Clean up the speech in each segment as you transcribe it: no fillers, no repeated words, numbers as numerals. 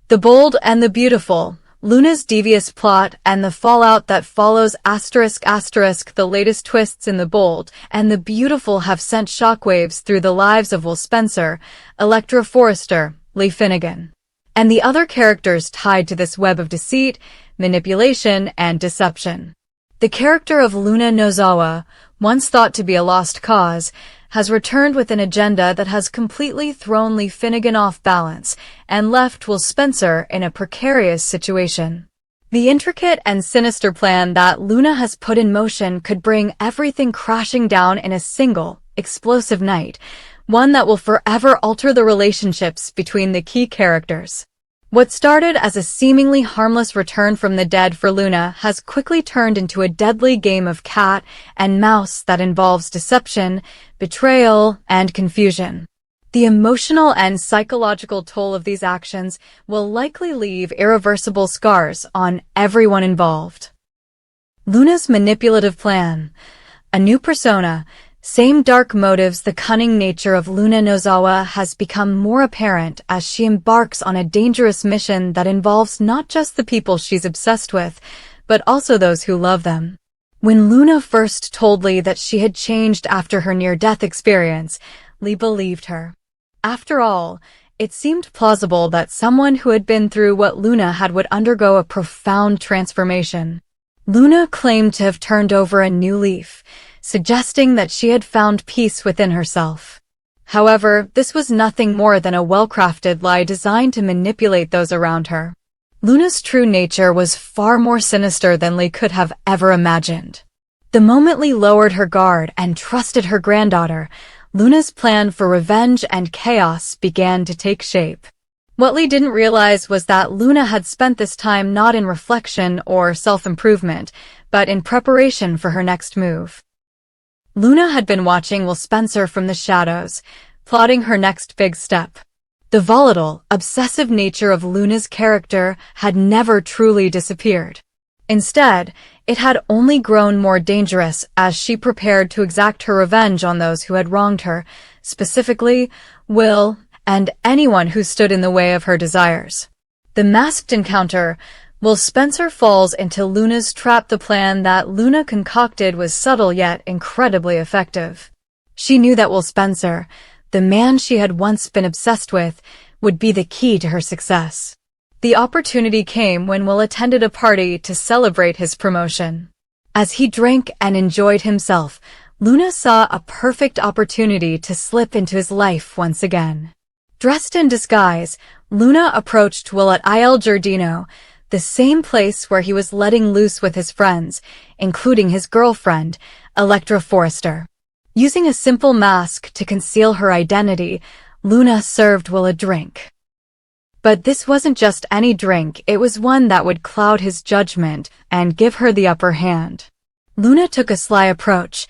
The Bold and the Beautiful, Luna's devious plot and the fallout that follows ***. The latest twists in The Bold and the Beautiful have sent shockwaves through the lives of Will Spencer, Electra Forrester, Lee Finnegan, and the other characters tied to this web of deceit, manipulation, and deception. The character of Luna Nozawa, once thought to be a lost cause, has returned with an agenda that has completely thrown Lee Finnegan off balance and left Will Spencer in a precarious situation. The intricate and sinister plan that Luna has put in motion could bring everything crashing down in a single, explosive night, one that will forever alter the relationships between the key characters. What started as a seemingly harmless return from the dead for Luna has quickly turned into a deadly game of cat and mouse that involves deception, betrayal, and confusion. The emotional and psychological toll of these actions will likely leave irreversible scars on everyone involved. Luna's manipulative plan. A new persona. Same dark motives. The cunning nature of Luna Nozawa has become more apparent as she embarks on a dangerous mission that involves not just the people she's obsessed with, but also those who love them. When Luna first told Lee that she had changed after her near-death experience, Lee believed her. After all, it seemed plausible that someone who had been through what Luna had would undergo a profound transformation. Luna claimed to have turned over a new leaf, suggesting that she had found peace within herself. However, this was nothing more than a well-crafted lie designed to manipulate those around her. Luna's true nature was far more sinister than Lee could have ever imagined. The moment Lee lowered her guard and trusted her granddaughter, Luna's plan for revenge and chaos began to take shape. What Lee didn't realize was that Luna had spent this time not in reflection or self-improvement, but in preparation for her next move. Luna had been watching Will Spencer from the shadows, plotting her next big step. The volatile, obsessive nature of Luna's character had never truly disappeared. Instead, it had only grown more dangerous as she prepared to exact her revenge on those who had wronged her, specifically Will and anyone who stood in the way of her desires. The masked encounter. Will Spencer falls into Luna's trap. The plan that Luna concocted was subtle yet incredibly effective. She knew that Will Spencer, the man she had once been obsessed with, would be the key to her success. The opportunity came when Will attended a party to celebrate his promotion. As he drank and enjoyed himself, Luna saw a perfect opportunity to slip into his life once again. Dressed in disguise, Luna approached Will at Il Giardino, the same place where he was letting loose with his friends, including his girlfriend, Electra Forrester. Using a simple mask to conceal her identity, Luna served Will a drink. But this wasn't just any drink, it was one that would cloud his judgment and give her the upper hand. Luna took a sly approach,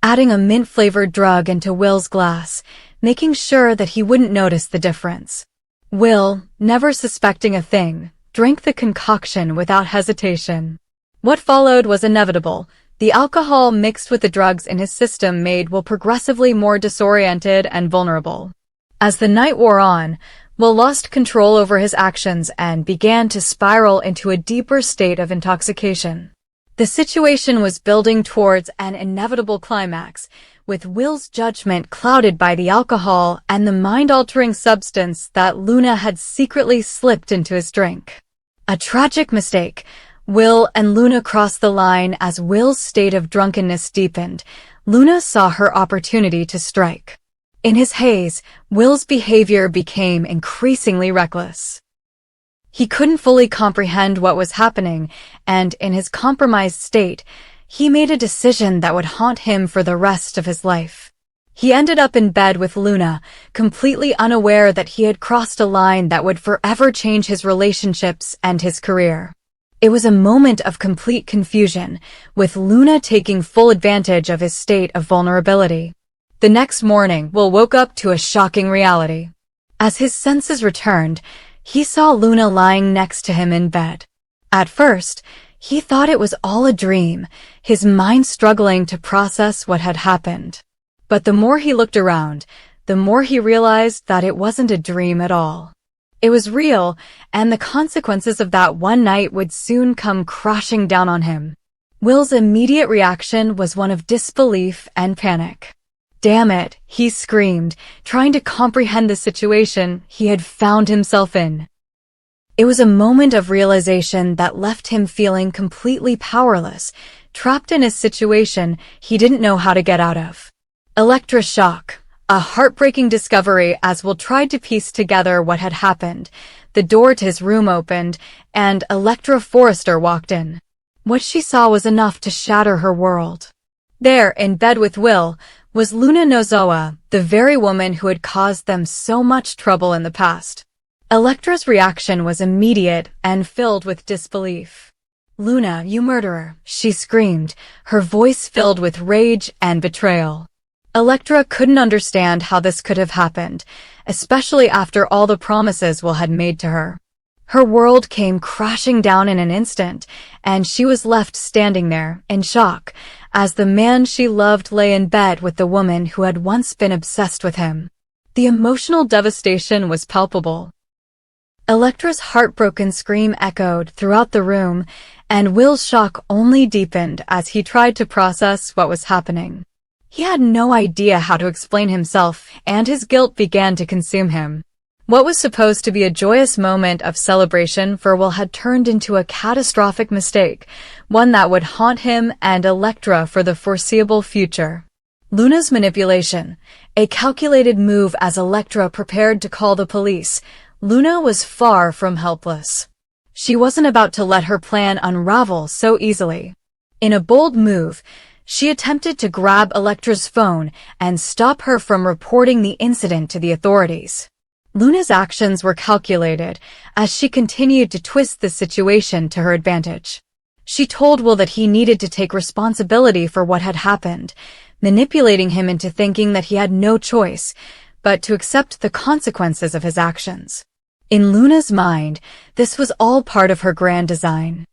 adding a mint-flavored drug into Will's glass, making sure that he wouldn't notice the difference. Will, never suspecting a thing, drank the concoction without hesitation. What followed was inevitable. The alcohol mixed with the drugs in his system made Will progressively more disoriented and vulnerable. As the night wore on, Will lost control over his actions and began to spiral into a deeper state of intoxication. The situation was building towards an inevitable climax, with Will's judgment clouded by the alcohol and the mind-altering substance that Luna had secretly slipped into his drink. A tragic mistake. Will and Luna crossed the line as Will's state of drunkenness deepened. Luna saw her opportunity to strike. In his haze, Will's behavior became increasingly reckless. He couldn't fully comprehend what was happening, and in his compromised state, he made a decision that would haunt him for the rest of his life. He ended up in bed with Luna, completely unaware that he had crossed a line that would forever change his relationships and his career. It was a moment of complete confusion, with Luna taking full advantage of his state of vulnerability. The next morning, Will woke up to a shocking reality. As his senses returned, he saw Luna lying next to him in bed. At first, he thought it was all a dream, his mind struggling to process what had happened. But the more he looked around, the more he realized that it wasn't a dream at all. It was real, and the consequences of that one night would soon come crashing down on him. Will's immediate reaction was one of disbelief and panic. Damn it, he screamed, trying to comprehend the situation he had found himself in. It was a moment of realization that left him feeling completely powerless, trapped in a situation he didn't know how to get out of. Electra's shock. A heartbreaking discovery as Will tried to piece together what had happened. The door to his room opened, and Electra Forrester walked in. What she saw was enough to shatter her world. There, in bed with Will, was Luna Nozowa, the very woman who had caused them so much trouble in the past. Electra's reaction was immediate and filled with disbelief. "Luna, you murderer," she screamed, her voice filled with rage and betrayal. Electra couldn't understand how this could have happened, especially after all the promises Will had made to her. Her world came crashing down in an instant, and she was left standing there, in shock, as the man she loved lay in bed with the woman who had once been obsessed with him. The emotional devastation was palpable. Electra's heartbroken scream echoed throughout the room, and Will's shock only deepened as he tried to process what was happening. He had no idea how to explain himself, and his guilt began to consume him. What was supposed to be a joyous moment of celebration for Will had turned into a catastrophic mistake, one that would haunt him and Electra for the foreseeable future. Luna's manipulation, a calculated move as Electra prepared to call the police. Luna was far from helpless. She wasn't about to let her plan unravel so easily. In a bold move, she attempted to grab Electra's phone and stop her from reporting the incident to the authorities. Luna's actions were calculated as she continued to twist the situation to her advantage. She told Will that he needed to take responsibility for what had happened, manipulating him into thinking that he had no choice but to accept the consequences of his actions. In Luna's mind, this was all part of her grand design.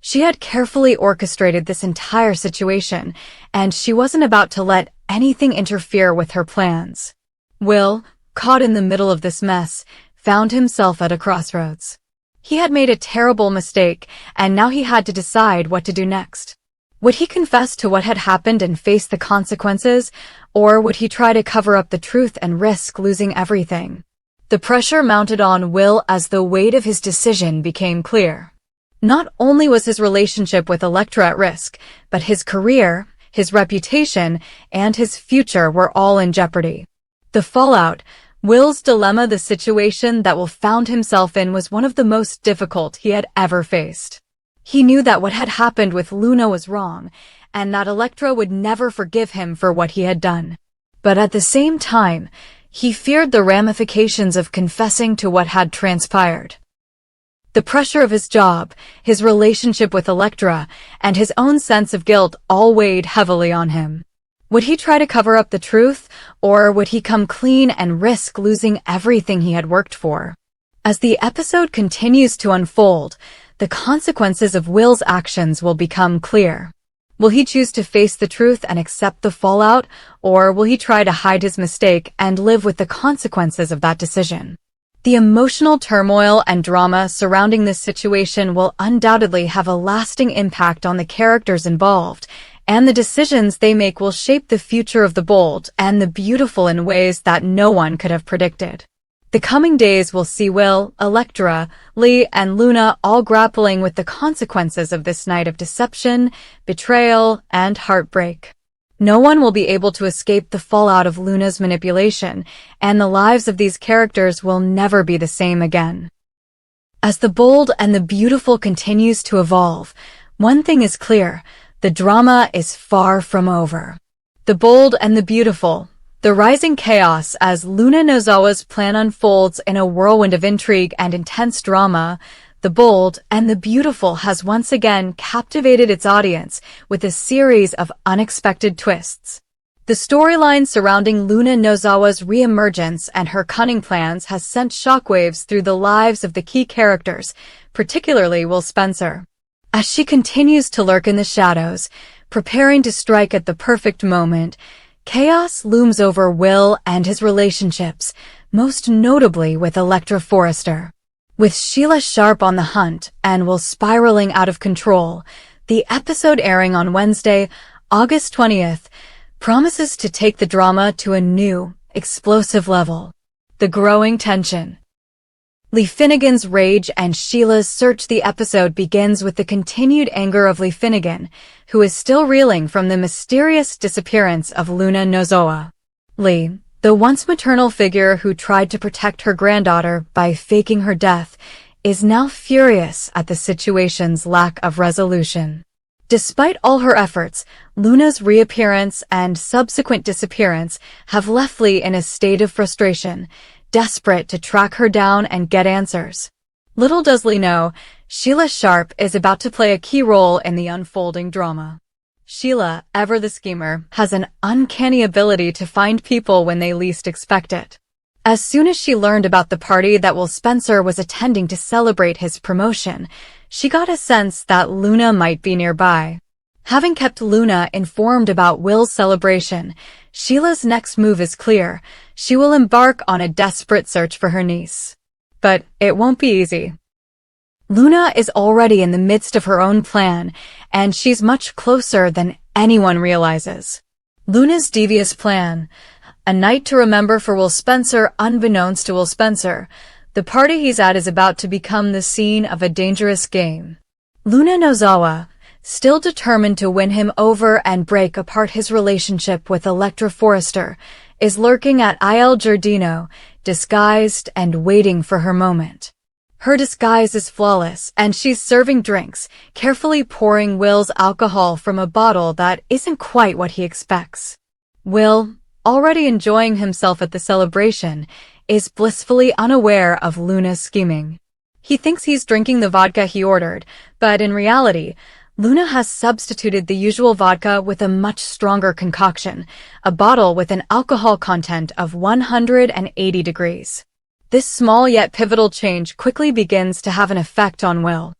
She had carefully orchestrated this entire situation, and she wasn't about to let anything interfere with her plans. Will, caught in the middle of this mess, found himself at a crossroads. He had made a terrible mistake, and now he had to decide what to do next. Would he confess to what had happened and face the consequences, or would he try to cover up the truth and risk losing everything? The pressure mounted on Will as the weight of his decision became clear. Not only was his relationship with Electra at risk, but his career, his reputation, and his future were all in jeopardy. The fallout, Will's dilemma, the situation that Will found himself in, was one of the most difficult he had ever faced. He knew that what had happened with Luna was wrong, and that Electra would never forgive him for what he had done. But at the same time, he feared the ramifications of confessing to what had transpired. The pressure of his job, his relationship with Electra, and his own sense of guilt all weighed heavily on him. Would he try to cover up the truth, or would he come clean and risk losing everything he had worked for? As the episode continues to unfold, the consequences of Will's actions will become clear. Will he choose to face the truth and accept the fallout, or will he try to hide his mistake and live with the consequences of that decision? The emotional turmoil and drama surrounding this situation will undoubtedly have a lasting impact on the characters involved, and the decisions they make will shape the future of the bold and the beautiful in ways that no one could have predicted. The coming days will see Will, Electra, Lee, and Luna all grappling with the consequences of this night of deception, betrayal, and heartbreak. No one will be able to escape the fallout of Luna's manipulation, and the lives of these characters will never be the same again. As the bold and the beautiful continues to evolve, one thing is clear: the drama is far from over. The bold and the beautiful, the rising chaos as Luna Nozowa's plan unfolds in a whirlwind of intrigue and intense drama. The bold and the beautiful has once again captivated its audience with a series of unexpected twists. The storyline surrounding Luna Nozowa's re-emergence and her cunning plans has sent shockwaves through the lives of the key characters, particularly Will Spencer. As she continues to lurk in the shadows, preparing to strike at the perfect moment, chaos looms over Will and his relationships, most notably with Electra Forrester. With Sheila Sharp on the hunt and Will spiraling out of control, the episode airing on Wednesday, August 20th, promises to take the drama to a new, explosive level. The growing tension. Lee Finnegan's rage and Sheila's search. The episode begins with the continued anger of Lee Finnegan, who is still reeling from the mysterious disappearance of Luna Nozowa. Lee, the once maternal figure who tried to protect her granddaughter by faking her death, is now furious at the situation's lack of resolution. Despite all her efforts, Luna's reappearance and subsequent disappearance have left Lee in a state of frustration, desperate to track her down and get answers. Little does Lee know, Sheila Sharp is about to play a key role in the unfolding drama. Sheila, ever the schemer, has an uncanny ability to find people when they least expect it. As soon as she learned about the party that Will Spencer was attending to celebrate his promotion, she got a sense that Luna might be nearby. Having kept Luna informed about Will's celebration, Sheila's next move is clear. She will embark on a desperate search for her niece. But it won't be easy. Luna is already in the midst of her own plan, and she's much closer than anyone realizes. Luna's devious plan. A night to remember for Will Spencer. Unbeknownst to Will Spencer, the party he's at is about to become the scene of a dangerous game. Luna Nozowa, still determined to win him over and break apart his relationship with Electra Forrester, is lurking at Il Giardino, disguised and waiting for her moment. Her disguise is flawless, and she's serving drinks, carefully pouring Will's alcohol from a bottle that isn't quite what he expects. Will, already enjoying himself at the celebration, is blissfully unaware of Luna's scheming. He thinks he's drinking the vodka he ordered, but in reality, Luna has substituted the usual vodka with a much stronger concoction, a bottle with an alcohol content of 180 degrees. This small yet pivotal change quickly begins to have an effect on Will.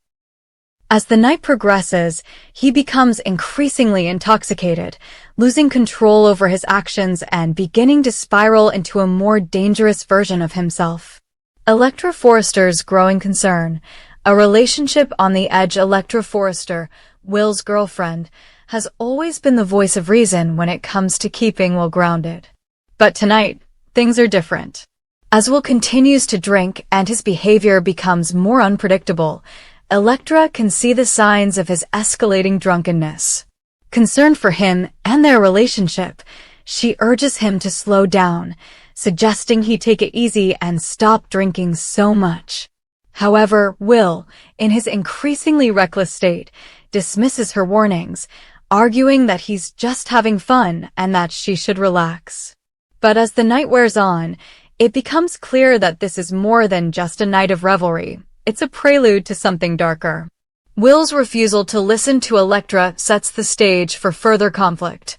As the night progresses, he becomes increasingly intoxicated, losing control over his actions and beginning to spiral into a more dangerous version of himself. Electra Forrester's growing concern. A relationship on the edge. Electra Forrester, Will's girlfriend, has always been the voice of reason when it comes to keeping Will grounded. But tonight, things are different. As Will continues to drink and his behavior becomes more unpredictable, Electra can see the signs of his escalating drunkenness. Concerned for him and their relationship, she urges him to slow down, suggesting he take it easy and stop drinking so much. However, Will, in his increasingly reckless state, dismisses her warnings, arguing that he's just having fun and that she should relax. But as the night wears on, it becomes clear that this is more than just a night of revelry. It's a prelude to something darker. Will's refusal to listen to Electra sets the stage for further conflict.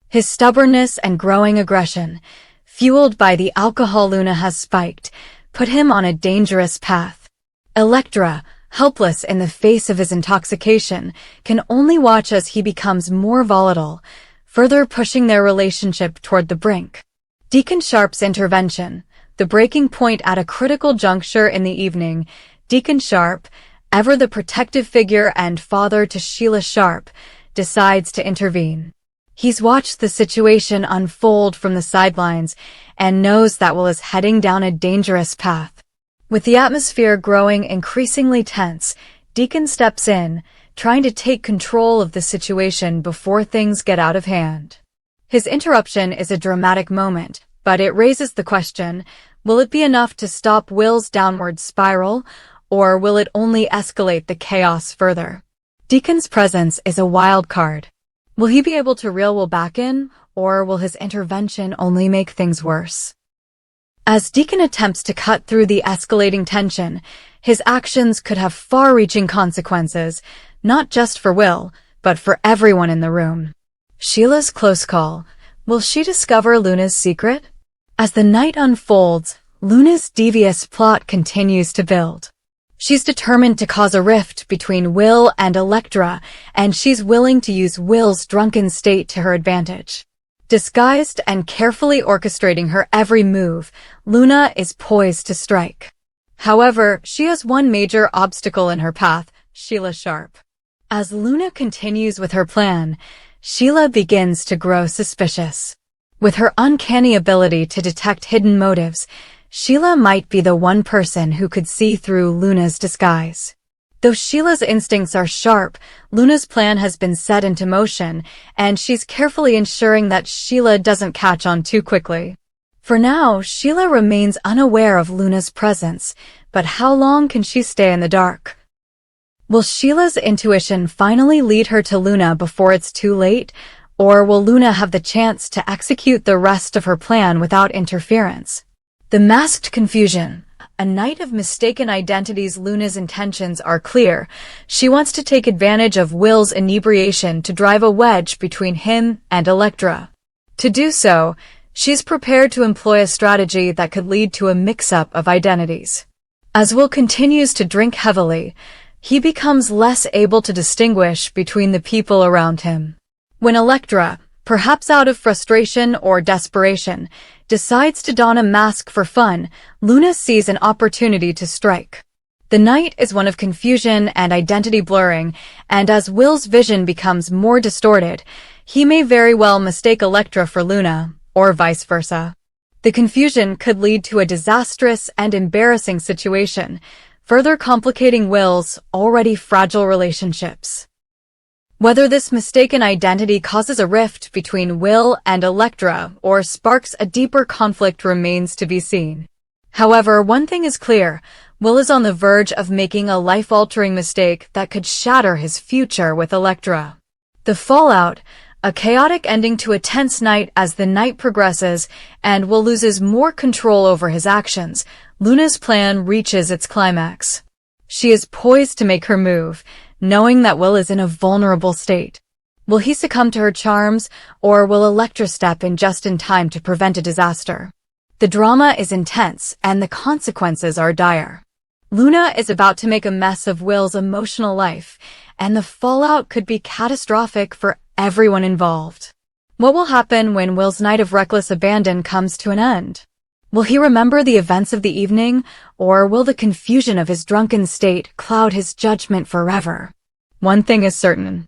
His stubbornness and growing aggression, fueled by the alcohol Luna has spiked, put him on a dangerous path. Electra, helpless in the face of his intoxication, can only watch as he becomes more volatile, further pushing their relationship toward the brink. Deacon Sharp's intervention. The breaking point. At a critical juncture in the evening, Deacon Sharp, ever the protective figure and father to Sheila Sharp, decides to intervene. He's watched the situation unfold from the sidelines and knows that Will is heading down a dangerous path. With the atmosphere growing increasingly tense, Deacon steps in, trying to take control of the situation before things get out of hand. His interruption is a dramatic moment, but it raises the question, will it be enough to stop Will's downward spiral, or will it only escalate the chaos further? Deacon's presence is a wild card. Will he be able to reel Will back in, or will his intervention only make things worse? As Deacon attempts to cut through the escalating tension, his actions could have far-reaching consequences, not just for Will, but for everyone in the room. Sheila's close call. Will she discover Luna's secret? As the night unfolds, Luna's devious plot continues to build. She's determined to cause a rift between Will and Electra, and she's willing to use Will's drunken state to her advantage. Disguised and carefully orchestrating her every move, Luna is poised to strike. However, she has one major obstacle in her path, Sheila Sharp. As Luna continues with her plan, Sheila begins to grow suspicious. With her uncanny ability to detect hidden motives, Sheila might be the one person who could see through Luna's disguise. Though Sheila's instincts are sharp, Luna's plan has been set into motion, and she's carefully ensuring that Sheila doesn't catch on too quickly. For now, Sheila remains unaware of Luna's presence, but how long can she stay in the dark? Will Sheila's intuition finally lead her to Luna before it's too late, or will Luna have the chance to execute the rest of her plan without interference? The masked confusion. A night of mistaken identities. Luna's intentions are clear. She wants to take advantage of Will's inebriation to drive a wedge between him and Electra. To do so, she's prepared to employ a strategy that could lead to a mix-up of identities. As Will continues to drink heavily, he becomes less able to distinguish between the people around him. When Electra, perhaps out of frustration or desperation, decides to don a mask for fun, Luna sees an opportunity to strike. The night is one of confusion and identity blurring, and as Will's vision becomes more distorted, he may very well mistake Electra for Luna, or vice versa. The confusion could lead to a disastrous and embarrassing situation, further complicating Will's already fragile relationships. Whether this mistaken identity causes a rift between Will and Electra or sparks a deeper conflict remains to be seen. However, one thing is clear, Will is on the verge of making a life-altering mistake that could shatter his future with Electra. The fallout, a chaotic ending to a tense night. As the night progresses and Will loses more control over his actions, Luna's plan reaches its climax. She is poised to make her move, knowing that Will is in a vulnerable state. Will he succumb to her charms, or will Electra step in just in time to prevent a disaster? The drama is intense, and the consequences are dire. Luna is about to make a mess of Will's emotional life, and the fallout could be catastrophic for everyone involved. What will happen when Will's night of reckless abandon comes to an end? Will he remember the events of the evening, or will the confusion of his drunken state cloud his judgment forever? One thing is certain.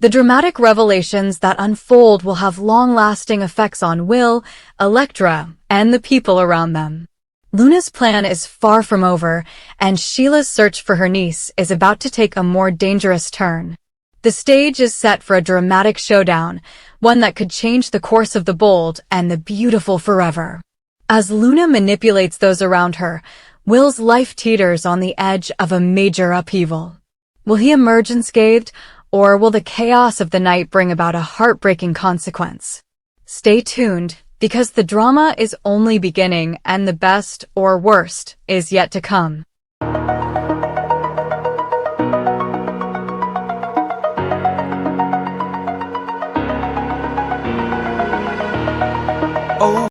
The dramatic revelations that unfold will have long-lasting effects on Will, Electra, and the people around them. Luna's plan is far from over, and Sheila's search for her niece is about to take a more dangerous turn. The stage is set for a dramatic showdown, one that could change the course of the bold and the beautiful forever. As Luna manipulates those around her, Will's life teeters on the edge of a major upheaval. Will he emerge unscathed, or will the chaos of the night bring about a heartbreaking consequence? Stay tuned, because the drama is only beginning and the best or worst is yet to come.